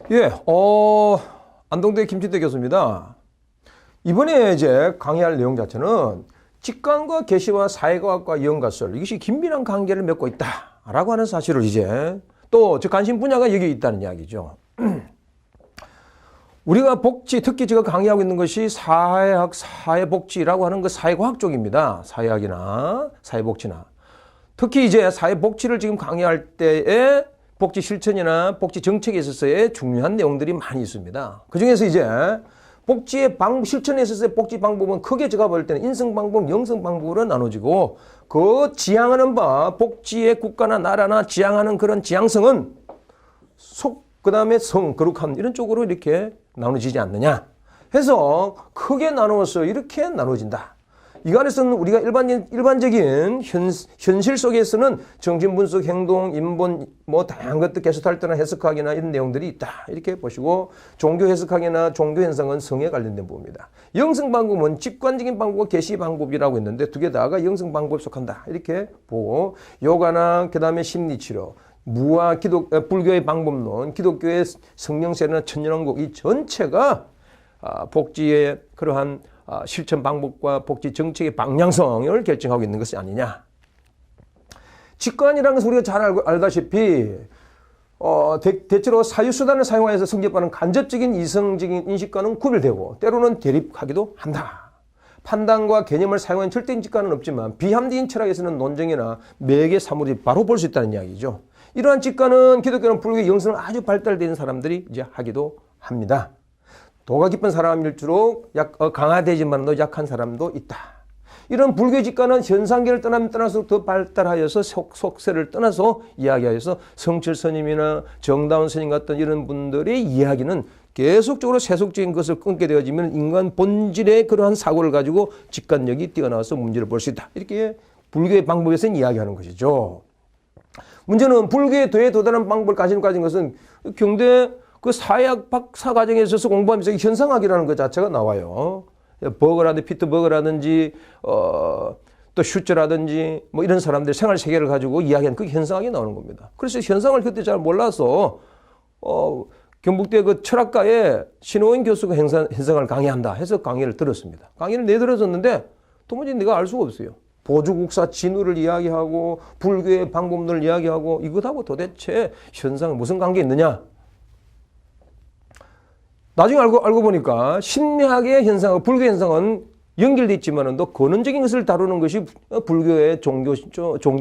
예, 안동대 김진태 교수입니다. 이번에 이제 강의할 내용 자체는 직관과 계시와 사회과학과 연관설, 이것이 긴밀한 관계를 맺고 있다라고 하는 사실을 이제 또 저 관심 분야가 여기 있다는 이야기죠. 우리가 복지, 특히 제가 강의하고 있는 것이 사회학, 사회복지라고 하는 그 사회과학 쪽입니다. 사회학이나 사회복지나. 특히 이제 사회복지를 지금 강의할 때에 복지 실천이나 복지 정책에 있어서의 중요한 내용들이 많이 있습니다. 그 중에서 이제 복지의 실천에 있어서의 복지 방법은 크게 제가 볼 때는 인성 방법, 영성 방법으로 나눠지고 그 지향하는 바, 복지의 국가나 나라나 지향하는 그런 지향성은 그 다음에 거룩함 이런 쪽으로 이렇게 나눠지지 않느냐 해서 크게 나누어서 이렇게 나눠진다. 이 안에서는 우리가 일반적인 현실 속에서는 정신분석, 행동, 인본, 다양한 것들 개수할 때나 해석학이나 이런 내용들이 있다. 이렇게 보시고, 종교 해석학이나 종교 현상은 성에 관련된 부분입니다. 영성 방법은 직관적인 방법과 계시 방법이라고 했는데 두 개 다가 영성 방법에 속한다. 이렇게 보고, 요가나 그 다음에 심리치료, 무와 불교의 방법론, 기독교의 성령세나 천년왕국 이 전체가 복지의 그러한 실천 방법과 복지 정책의 방향성을 결정하고 있는 것이 아니냐. 직관이라는 것은 우리가 잘 알다시피 대체로 사유수단을 사용해서 성립하는 간접적인 이성적인 인식과는 구별되고 때로는 대립하기도 한다. 판단과 개념을 사용한 절대인 직관은 없지만 비합리인 철학에서는 논쟁이나 매개 사물이 바로 볼 수 있다는 이야기죠. 이러한 직관은 기독교는 불교의 영성을 아주 발달되어 있는 사람들이 이제 하기도 합니다. 도가 깊은 사람일수록 강화되지만도 약한 사람도 있다. 이런 불교 직관은 현상계를 떠나서 더 발달하여서 속세를 떠나서 이야기하여서 성철 스님이나 정다운 스님 같은 이런 분들의 이야기는 계속적으로 세속적인 것을 끊게 되어지면 인간 본질의 그러한 사고를 가지고 직관력이 뛰어나와서 문제를 볼 수 있다. 이렇게 불교의 방법에서는 이야기하는 것이죠. 문제는 불교의 더 도달한 방법을 가진 것은 경대 그 사회학 박사 과정에 있어서 공부하면서 현상학이라는 것 자체가 나와요. 버거라든지 피터 버거라든지 또 슈츠라든지 이런 사람들 생활 세계를 가지고 이야기하는 그 현상학이 나오는 겁니다. 그래서 현상을 그때 잘 몰라서 경북대 그 철학과에 신호원 교수가 현상을 강의한다 해서 강의를 들었습니다. 강의를 내들어줬는데 도무지 내가 알 수가 없어요. 보주국사 진우를 이야기하고 불교의 방법론을 이야기하고 이것하고 도대체 현상은 무슨 관계 있느냐? 나중에 알고 보니까 심리학의 현상과 불교 현상은 연결되어 있지만은 또 근원적인 것을 다루는 것이 불교의 종교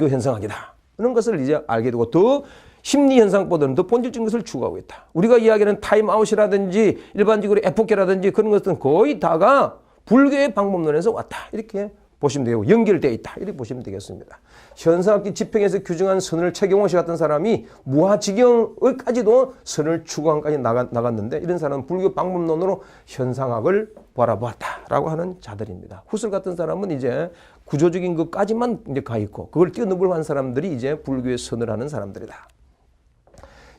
현상학이다. 그런 것을 이제 알게 되고 더 심리 현상보다는 더 본질적인 것을 추구하고 있다. 우리가 이야기하는 타임아웃이라든지 일반적으로 에포케라든지 그런 것들은 거의 다가 불교의 방법론에서 왔다. 이렇게 보시면 되고 연결되어 있다. 이렇게 보시면 되겠습니다. 현상학기 지평에서 규정한 선을 최경호 씨 같은 사람이 무하지경까지도 선을 추구함까지 나갔는데 이런 사람은 불교 방법론으로 현상학을 바라보았다라고 하는 자들입니다. 후슬 같은 사람은 이제 구조적인 것까지만 이제 가 있고 그걸 뛰어넘을 사람들이 이제 불교의 선을 하는 사람들이다.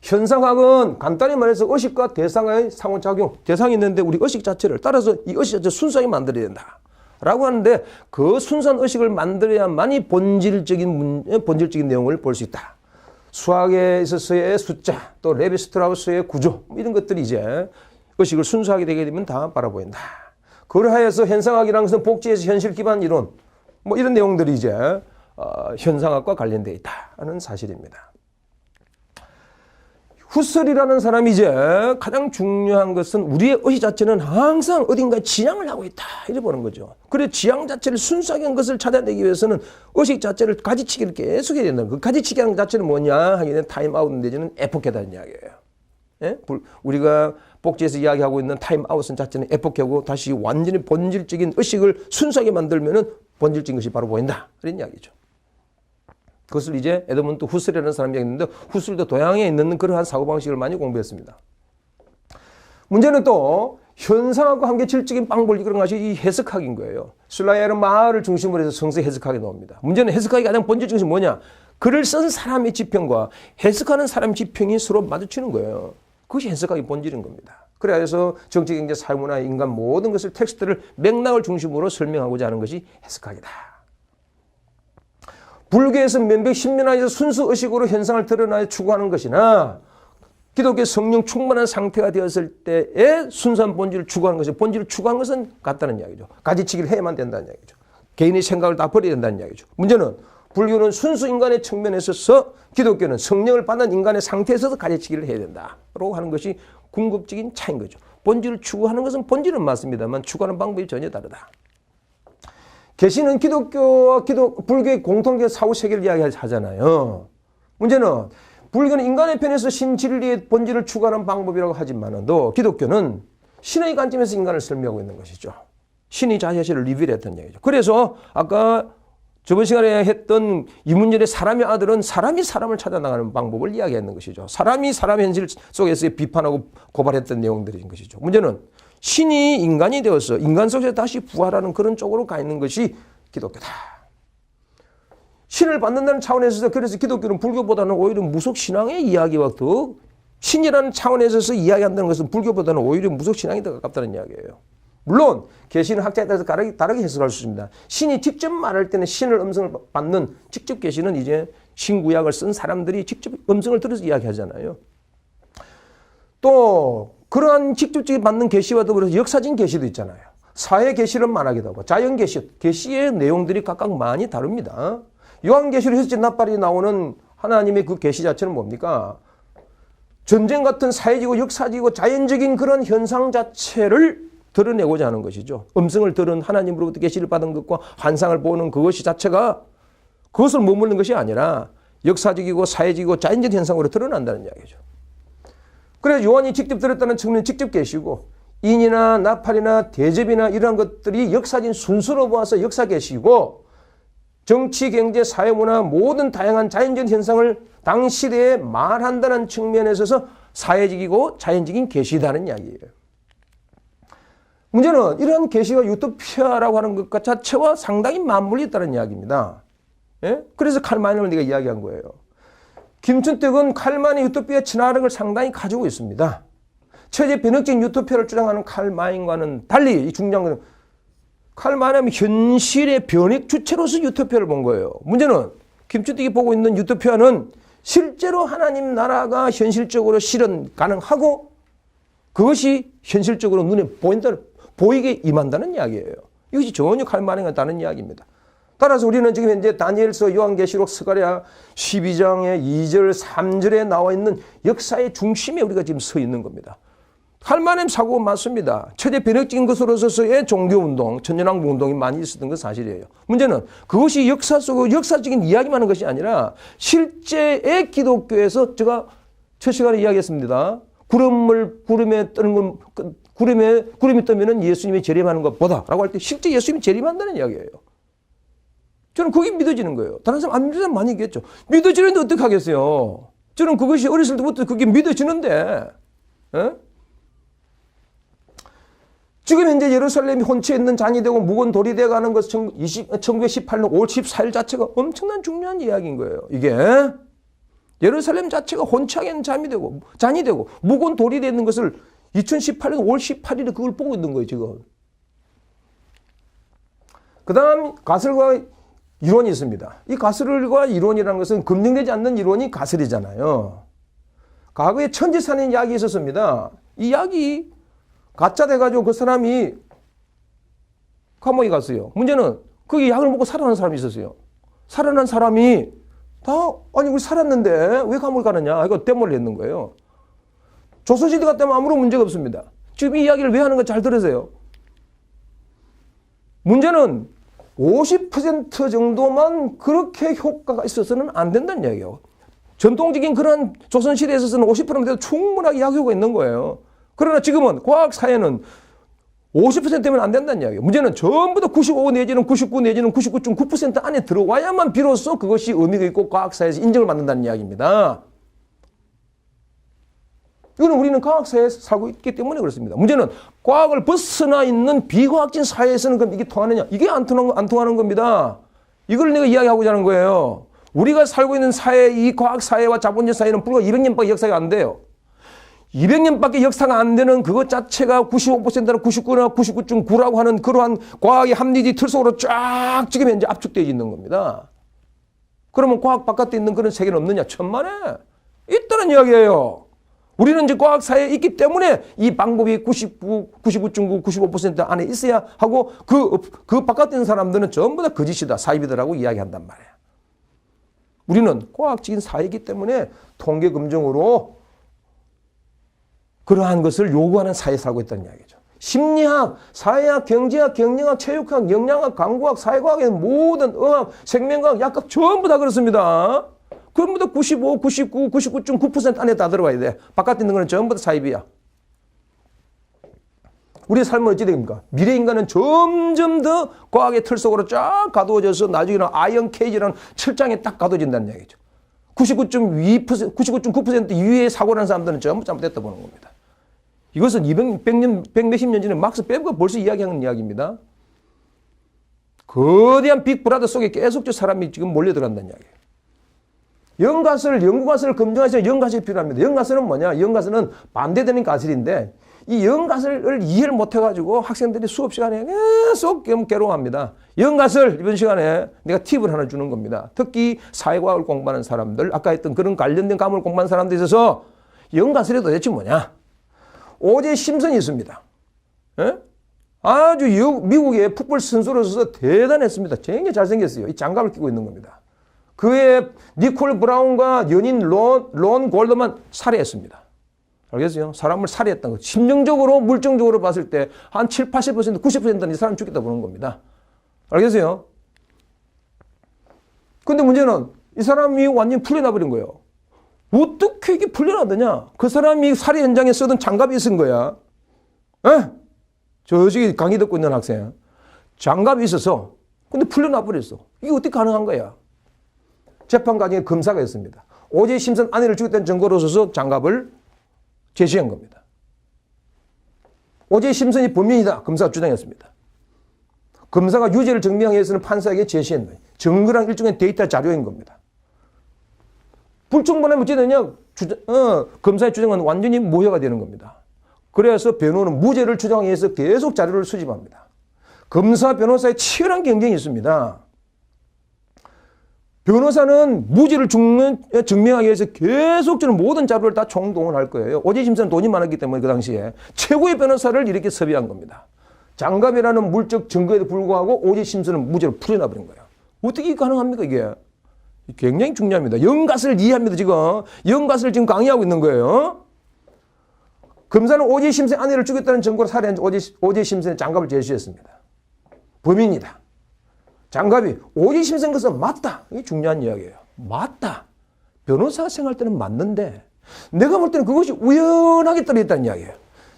현상학은 간단히 말해서 의식과 대상의 상호작용, 대상이 있는데 우리 의식 자체를 따라서 이 의식 자체를 순수하게 만들어야 된다. 라고 하는데 그 순수한 의식을 만들어야만이 본질적인 내용을 볼 수 있다. 수학에 있어서의 숫자, 또 레비스트라우스의 구조 이런 것들이 이제 의식을 순수하게 되게 되면 다 바라보인다. 그걸 하여서 현상학이라는 것은 복지에서 현실 기반 이론 이런 내용들이 이제 현상학과 관련되어 있다는 사실입니다. 후설이라는 사람이 이제 가장 중요한 것은 우리의 의식 자체는 항상 어딘가에 지향을 하고 있다. 이렇게 보는 거죠. 그래 지향 자체를 순수하게 한 것을 찾아내기 위해서는 의식 자체를 가지치기를 계속 해야 된다. 그 가지치기 하는 자체는 뭐냐 하게 되면 타임아웃 내지는 에포케다는 이야기예요. 예? 우리가 복지에서 이야기하고 있는 타임아웃 자체는 에포케고 다시 완전히 본질적인 의식을 순수하게 만들면은 본질적인 것이 바로 보인다. 그런 이야기죠. 그것을 이제 에드먼트 후슬이라는 사람이 얘기했는데 후슬도 동양에 있는 그러한 사고방식을 많이 공부했습니다. 문제는 또 현상학과 함께 질적인 방법을 이끄는 것이 이 해석학인 거예요. 슬라이아는 마을을 중심으로 해서 성서 해석학이 나옵니다. 문제는 해석학이 가장 본질적인 것이 뭐냐? 글을 쓴 사람의 지평과 해석하는 사람의 지평이 서로 마주치는 거예요. 그것이 해석학의 본질인 겁니다. 그래서 정치, 경제, 사회문화, 인간 모든 것을 텍스트를 맥락을 중심으로 설명하고자 하는 것이 해석학이다. 불교에서 면벽 신민화에서 순수 의식으로 현상을 드러나여 추구하는 것이나 기독교 성령 충만한 상태가 되었을 때의 순수한 본질을 추구하는 것이 본질을 추구하는 것은 같다는 이야기죠. 가지치기를 해야만 된다는 이야기죠. 개인의 생각을 다 버려야 된다는 이야기죠. 문제는 불교는 순수 인간의 측면에 있어서 기독교는 성령을 받는 인간의 상태에 있어서 가지치기를 해야 된다라고 하는 것이 궁극적인 차이인 거죠. 본질을 추구하는 것은 본질은 맞습니다만 추구하는 방법이 전혀 다르다. 계시는 기독교와 불교의 공통된 사후세계를 이야기하잖아요. 문제는 불교는 인간의 편에서 신진리의 본질을 추구하는 방법이라고 하지만도 기독교는 신의 관점에서 인간을 설명하고 있는 것이죠. 신이 자신을 리뷰했던 얘기죠. 그래서 아까 저번 시간에 했던 이문열의 사람의 아들은 사람이 사람을 찾아나가는 방법을 이야기했는 것이죠. 사람이 사람 현실 속에서 비판하고 고발했던 내용들인 것이죠. 문제는 신이 인간이 되어서 인간 속에서 다시 부활하는 그런 쪽으로 가 있는 것이 기독교다. 신을 받는다는 차원에서 그래서 기독교는 불교보다는 오히려 무속신앙의 이야기와 더 신이라는 차원에서 이야기한다는 것은 불교보다는 오히려 무속신앙이 더 가깝다는 이야기예요. 물론 계시는 학자에 따라서 다르게 해석할 수 있습니다. 신이 직접 말할 때는 신을 음성을 받는 직접 계시는 이제 신구약을 쓴 사람들이 직접 음성을 들어서 이야기하잖아요. 또 그러한 직접적인 받는 계시와 더불어서 역사적인 계시도 있잖아요. 사회 계시를 말하기도 하고 자연 계시의 내용들이 각각 많이 다릅니다. 요한계시록 셋째 나팔이 나오는 하나님의 그 계시 자체는 뭡니까? 전쟁 같은 사회적이고 역사적이고 자연적인 그런 현상 자체를 드러내고자 하는 것이죠. 음성을 들은 하나님으로부터 계시를 받은 것과 환상을 보는 그것이 자체가 그것을 머무르는 것이 아니라 역사적이고 사회적이고 자연적 현상으로 드러난다는 이야기죠. 그래서 요한이 직접 들었다는 측면은 직접 계시고 인이나 나팔이나 대접이나 이러한 것들이 역사적인 순서로 보아서 역사 계시고 정치, 경제, 사회, 문화 모든 다양한 자연적 현상을 당시대에 말한다는 측면에 있어서 사회적이고 자연적인 계시다는 이야기예요. 문제는 이러한 계시가 유토피아라고 하는 것 자체와 상당히 맞물려 있다는 이야기입니다. 예? 그래서 칼만을 내가 이야기한 거예요. 김춘택은 칼만의 유토피아 친화력을 상당히 가지고 있습니다. 최대 변혁적인 유토피아를 주장하는 칼만과는 달리 이 중요한 것은 칼만은 현실의 변혁 주체로서 유토피아를 본 거예요. 문제는 김춘택이 보고 있는 유토피아는 실제로 하나님 나라가 현실적으로 실현 가능하고 그것이 현실적으로 눈에 보이게 임한다는 이야기예요. 이것이 전혀 칼만과 다른 이야기입니다. 따라서 우리는 지금 현재 다니엘서, 요한계시록, 스가랴 12장의 2절, 3절에 나와 있는 역사의 중심에 우리가 지금 서 있는 겁니다. 칼만의 사고가 맞습니다. 최대 변혁적인 것으로서의 종교운동, 천년왕국운동이 많이 있었던 건 사실이에요. 문제는 그것이 역사 속의 역사적인 이야기만 하는 것이 아니라 실제의 기독교에서 제가 첫 시간에 이야기했습니다. 구름이 뜨면은 예수님이 재림하는 것보다 라고 할 때 실제 예수님이 재림한다는 이야기예요. 저는 그게 믿어지는 거예요. 다른 사람 안 믿는 사람 많이 있겠죠. 믿어지는데 어떻게 하겠어요? 저는 그것이 어렸을 때부터 그게 믿어지는데, 에? 지금 현재 예루살렘이 혼처에 있는 잔이 되고 묵은 돌이 되어가는 것 1918년 5월 14일 자체가 엄청난 중요한 이야기인 거예요. 이게 예루살렘 자체가 혼처하게 있는 잔이 되고 묵은 돌이 되는 것을 2018년 5월 18일에 그걸 보고 있는 거예요, 지금. 그 다음 가설과 이론이 있습니다. 이 가설과 이론이라는 것은 검증되지 않는 이론이 가설이잖아요. 과거에 천지산인 약이 있었습니다. 이 약이 가짜 돼가지고 그 사람이 감옥에 갔어요. 문제는 그 약을 먹고 살아난 사람이 있었어요. 살아난 사람이 아니 우리 살았는데 왜 감옥에 가느냐 이거 데모를 했는 거예요. 조선시대 같다면 아무런 문제가 없습니다. 지금 이 이야기를 왜 하는 거 잘 들으세요. 문제는 50% 정도만 그렇게 효과가 있어서는 안 된다는 이야기예요. 전통적인 그런 조선시대에 있어서는 50%만 돼도 충분하게 약효가 있는 거예요. 그러나 지금은 과학사회는 50% 되면 안 된다는 이야기예요. 문제는 전부 다 95 내지는 99 내지는 99.9% 안에 들어와야만 비로소 그것이 의미가 있고 과학사회에서 인정을 받는다는 이야기입니다. 이거는 우리는 과학사회에서 살고 있기 때문에 그렇습니다. 문제는 과학을 벗어나 있는 비과학적인 사회에서는 그럼 이게 통하느냐? 이게 안 통하는 겁니다. 이걸 내가 이야기하고자 하는 거예요. 우리가 살고 있는 사회, 이 과학사회와 자본주의 사회는 불과 200년밖에 역사가 안 돼요. 200년밖에 역사가 안 되는 그것 자체가 95%나 99나 99.9라고 하는 그러한 과학의 합리적 틀 속으로 쫙 지금 현재 압축되어 있는 겁니다. 그러면 과학 바깥에 있는 그런 세계는 없느냐? 천만에 있다는 이야기예요. 우리는 이제 과학사회에 있기 때문에 이 방법이 99, 99.9, 95% 안에 있어야 하고 그 바깥에 있는 사람들은 전부 다 거짓이다, 사입이다라고 이야기한단 말이에요. 우리는 과학적인 사회이기 때문에 통계 검증으로 그러한 것을 요구하는 사회에 살고 있다는 이야기죠. 심리학, 사회학, 경제학, 경영학, 체육학, 영양학, 강구학, 사회과학의 모든 의학, 생명과학, 약학 전부 다 그렇습니다. 전부 다 95, 99, 99.9% 안에 다 들어가야 돼. 바깥에 있는 거는 전부 다 사입이야. 우리의 삶은 어찌 됩니까? 미래 인간은 점점 더 과학의 틀 속으로 쫙 가두어져서 나중에는 아이언 케이지라는 철장에 딱 가두어진다는 얘기죠. 99.2%, 99.9% 이후의 사고라는 사람들은 전부 잘못됐다 보는 겁니다. 이것은 100몇십 년 전에 막스 베버가 벌써 이야기하는 이야기입니다. 거대한 빅브라더 속에 계속 저 사람이 지금 몰려들어간다는 이야기예요. 영가설을 검증하셔야 영가설이 필요합니다. 영가설은 뭐냐? 영가설은 반대되는 가설인데 이 영가설을 이해를 못해가지고 학생들이 수업 시간에 계속 괴로워합니다. 영가설 이번 시간에 내가 팁을 하나 주는 겁니다. 특히 사회과학을 공부하는 사람들, 아까 했던 그런 관련된 과목을 공부하는 사람들에 있어서 영가설이 도대체 뭐냐? 오제 심슨이 있습니다. 예? 아주 미국의 풋볼 선수로서 대단했습니다. 굉장히 잘생겼어요. 이 장갑을 끼고 있는 겁니다. 그의 니콜 브라운과 연인 론 골드만 살해했습니다. 알겠어요? 사람을 살해했다는 거. 심정적으로, 물정적으로 봤을 때 한 7, 80%, 90%는 이 사람 죽겠다 보는 겁니다. 알겠어요? 근데 문제는 이 사람이 완전히 풀려나버린 거예요. 어떻게 이게 풀려나더냐? 그 사람이 살해 현장에 쓰던 장갑이 있은 거야. 에? 저기 강의 듣고 있는 학생. 장갑이 있어서 근데 풀려나버렸어. 이게 어떻게 가능한 거야? 재판 과정에 검사가 있습니다. 오제 심슨 아내를 죽였다는 증거로 서서 장갑을 제시한 겁니다. 오제 심슨이 범인이다. 검사가 주장했습니다. 검사가 유죄를 증명하기 위해서는 판사에게 제시한 거예요. 증거랑 일종의 데이터 자료인 겁니다. 불충분하면 어찌 되냐? 검사의 주장은 완전히 무효가 되는 겁니다. 그래서 변호는 무죄를 주장하기 위해서 계속 자료를 수집합니다. 검사, 변호사의 치열한 경쟁이 있습니다. 변호사는 무죄를 증명하기 위해서 계속적으로 모든 자료를 다 총동원할 거예요. 오제 심슨은 돈이 많았기 때문에 그 당시에 최고의 변호사를 이렇게 섭외한 겁니다. 장갑이라는 물적 증거에도 불구하고 오제 심슨은 무죄로 풀려나버린 거예요. 어떻게 가능합니까 이게? 굉장히 중요합니다. 영가설을 이해합니다 지금. 영가설을 지금 강의하고 있는 거예요. 검사는 오제 심슨의 아내를 죽였다는 증거로 살해한 오제 심슨의 장갑을 제시했습니다. 범인이다. 장갑이 오제 심슨 것은 맞다. 이게 중요한 이야기예요. 맞다. 변호사가 생각할 때는 맞는데 내가 볼 때는 그것이 우연하게 떨어졌다는 이야기예요.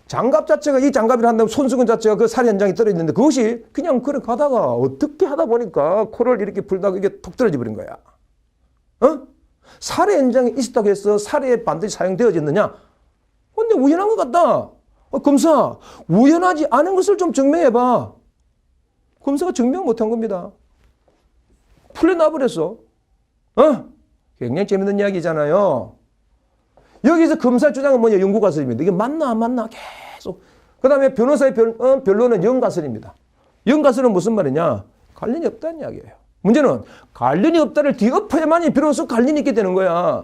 장갑 자체가 이 장갑이라 한다면 손수건 자체가 그 살해 현장에 떨어졌는데 그것이 그냥 그래 가다가 어떻게 하다 보니까 코를 이렇게 풀다가 이게 톡 떨어져 버린 거야. 살해 현장에 있었다고 해서 살해에 반드시 사용되어졌느냐? 근데 우연한 것 같다. 검사, 우연하지 않은 것을 좀 증명해봐. 검사가 증명 못한 겁니다. 풀려나버렸어. 굉장히 재밌는 이야기잖아요. 여기서 검사 주장은 뭐냐? 영구가설입니다. 이게 맞나 안 맞나 계속. 그 다음에 변호사의 변론은 영가설입니다. 영가설은 무슨 말이냐? 관련이 없다는 이야기예요. 문제는 관련이 없다를 뒤엎어야만이 비로소 관련이 있게 되는 거야.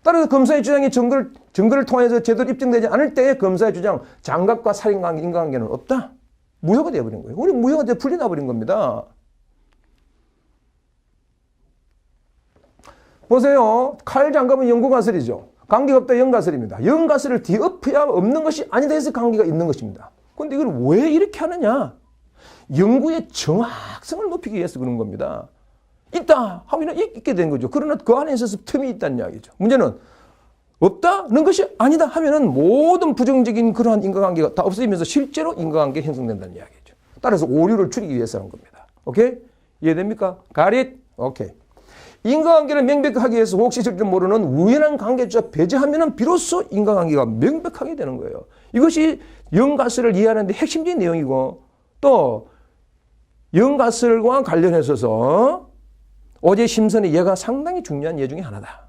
따라서 검사의 주장이 증거를 통해서 제대로 입증되지 않을 때의 검사의 주장, 장갑과 살인관계, 인과관계는 없다. 무효가 되어버린 거예요. 우리 무효가 되어 풀려나버린 겁니다. 보세요. 칼 장갑은 영구가설이죠. 관계가 없다 영가설입니다. 영가설을 뒤엎어야 없는 것이 아니다 해서 관계가 있는 것입니다. 그런데 이걸 왜 이렇게 하느냐? 연구의 정확성을 높이기 위해서 그런 겁니다. 있다 하면 있게 된 거죠. 그러나 그 안에 있어서 틈이 있다는 이야기죠. 문제는 없다는 것이 아니다 하면은 모든 부정적인 그러한 인과관계가 다 없어지면서 실제로 인과관계가 형성된다는 이야기죠. 따라서 오류를 줄이기 위해서 하는 겁니다. 오케이? 이해됩니까? Got it? 오케이. 인과관계를 명백하게 해서 혹시 실제 모르는 우연한 관계조차 배제하면은 비로소 인과관계가 명백하게 되는 거예요. 이것이 영가설을 이해하는데 핵심적인 내용이고 또 영가설과 관련해서 오제 심슨의 예가 상당히 중요한 예 중에 하나다.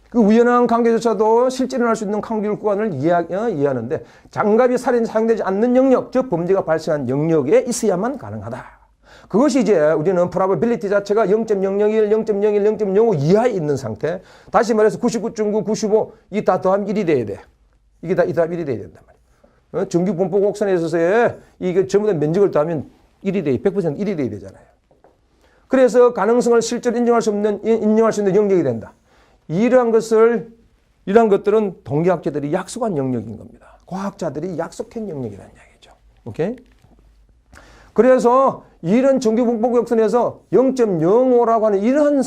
그 우연한 관계조차도 실제 일어날 수 있는 관계를 구간을 이해하는데 장갑이 살인에 사용되지 않는 영역, 즉 범죄가 발생한 영역에 있어야만 가능하다. 그것이 이제 우리는 probability 자체가 0.001, 0.01, 0.05 이하에 있는 상태. 다시 말해서 99.9, 95 이 다 더하면 1이 돼야 돼. 이게 다 이 더하면 1이 돼야 된단 말이에요. 정규 분포 곡선에 있어서의 이게 전부 다 면적을 더하면 1이 돼. 100% 1이 돼야 되잖아요. 그래서 가능성을 실제로 인정할 수 있는 영역이 된다. 이러한 것들은 통계학자들이 약속한 영역인 겁니다. 과학자들이 약속한 영역이라는 이야기죠. 오케이? 그래서 이런 정규 분포 곡선에서 0.05라고 하는 이러한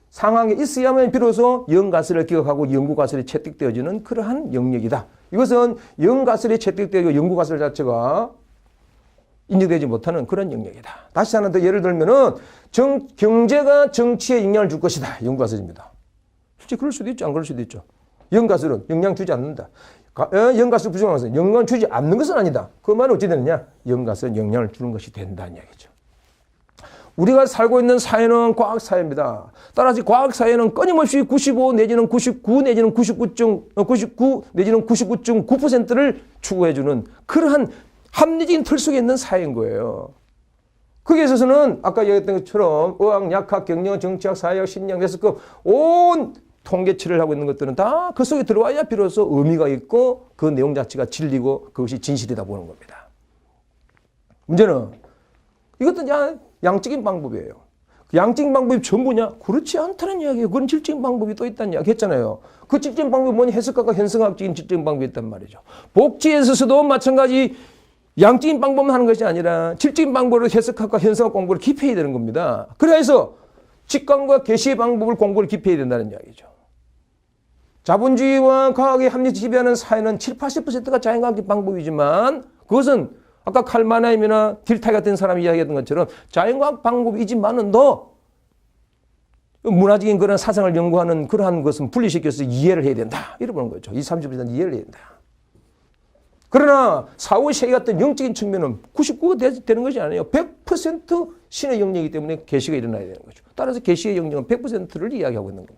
상황에 있어야만 비로소 영가설을 기억하고 연구가설이 채택되어지는 그러한 영역이다. 이것은 영가설이 채택되고 연구가설 자체가 인정되지 못하는 그런 영역이다. 다시 하나 더 예를 들면은 경제가 정치에 영향을 줄 것이다. 연구가설입니다. 실제 그럴 수도 있죠. 안 그럴 수도 있죠. 영가설은 영향 주지 않는다. 영가설 부정한 것은 영향을 주지 않는 것은 아니다. 그 말은 어찌 되느냐? 영가설은 영향을 주는 것이 된다는 이야기죠. 우리가 살고 있는 사회는 과학사회입니다. 따라서 과학사회는 끊임없이 95 내지는 99 내지는 99 내지는 99.9%를 추구해주는 그러한 합리적인 틀 속에 있는 사회인 거예요. 거기에 있어서는 아까 얘기했던 것처럼 의학, 약학, 경영, 정치학, 사회학, 심리학, 예술급 온 통계치를 하고 있는 것들은 다 그 속에 들어와야 비로소 의미가 있고 그 내용 자체가 진리고 그것이 진실이다 보는 겁니다. 문제는 이것도 양적인 방법이에요. 양적인 방법이 전부냐? 그렇지 않다는 이야기예요. 그건 질적인 방법이 또 있다는 이야기 했잖아요. 그 질적인 방법이 뭐냐? 해석학과 현상학적인 질적인 방법이 있단 말이죠. 복지에 있어서도 마찬가지 양적인 방법만 하는 것이 아니라 질적인 방법으로 해석학과 현상학 공부를 깊이해야 되는 겁니다. 그래서 직관과 계시의 방법을 공부를 깊이해야 된다는 이야기죠. 자본주의와 과학의 합리적 지배하는 사회는 7, 80%가 자연과학의 방법이지만 그것은 아까 칼마나임이나 딜타 같은 사람이 이야기했던 것처럼 자연과학 방법이지만은 더 문화적인 그런 사상을 연구하는 그러한 것은 분리시켜서 이해를 해야 된다. 이러는 거죠. 20, 30% 이해를 해야 된다. 그러나 사후세계 같은 영적인 측면은 99가 되는 것이 아니에요. 100% 신의 영역이기 때문에 계시가 일어나야 되는 거죠. 따라서 계시의 영역은 100%를 이야기하고 있는 겁니다.